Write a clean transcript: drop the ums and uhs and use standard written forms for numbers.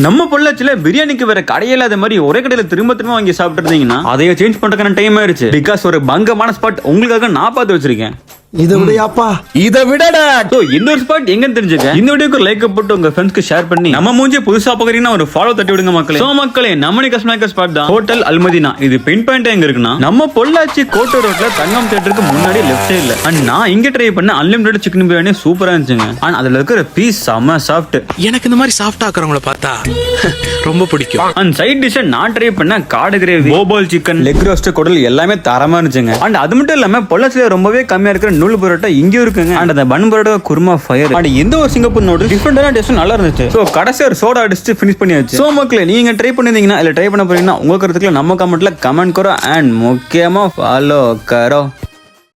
நம்ம பொள்ளாச்சியில பிரியாணிக்கு வேற கடையே இல்லாத மாதிரி ஒரே கடையில திரும்ப திரும்ப வாங்கி சாப்பிட்டு இருந்தீங்கன்னா அதையே சேஞ்ச் பண்றதுக்கான டைம் ஆயிருச்சு. பிகாஸ் ஒரு பங்கமான ஸ்பாட் உங்களுக்காக நான் பார்த்து வச்சிருக்கேன். இதை விடையாப்பா, இதை விடடா. இந்த ஒரு ஸ்பாட் எங்கன்னு தெரிஞ்சுக்க இந்த வீடியோக்கு ஒரு லைக் போட்டு உங்க ஃப்ரெண்ட்ஸ்க்கு ஷேர் பண்ணி நம்ம மூஞ்சி புதுசா பாக்குறீங்கன்னா ஒரு ஃபாலோ தட்டி விடுங்க மக்களே. சோ மக்களே, நம்ம கஸ்டமர் ஸ்பாட் தான் ஹோட்டல் அல்மதினா. இது பின் பாயிண்ட் எங்க இருக்குன்னா நம்ம பொள்ளாச்சி கோட்டை ரோட்ல தங்கம் தியேட்டருக்கு முன்னாடி லெஃப்ட் சைடுல. அண்ட் நான் இங்க ட்ரை பண்ண அன்லிமிடெட் சிக்கன் பிரியாணி சூப்பரா இருந்துச்சுங்க. அண்ட் அதுல இருக்கிற பீஸ் செம சாஃப்ட். எனக்கு இந்த மாதிரி சாஃப்டா ஆக்குறவங்கள பார்த்தா ரொம்ப பிடிக்கும். அண்ட் சைட் டிஷ் நான் ட்ரை பண்ண காடு gravy, Bhopal chicken, leg roast, குடல் எல்லாமே தரமா இருந்துச்சுங்க. அண்ட் அது மட்டும் இல்லாம பொள்ளாச்சியில ரொம்பவே கம்மியா இருக்கிற நூல் பரோட்டா இங்க இருக்குங்க. அண்ட் அந்த பன் பரோட்டா குருமா ஃபயர். அண்ட் எந்த ஒரு சிங்கப்பூர் நோடு டிஃபரெண்டான டேஸ்ட் நல்லா இருந்துச்சு. சோ கடைசி ஒரு சோடா அடிச்சு ஃபினிஷ் பண்ணியாச்சு. சோ மக்களே, நீங்க ட்ரை பண்ணிருந்தீங்கன்னா இல்ல ட்ரை பண்ண போறீங்கன்னா உங்க கருத்துக்களை நம்ம கமெண்ட்ல கமெண்ட் கரோ. அண்ட் முக்கியமா ஃபாலோ கரோ.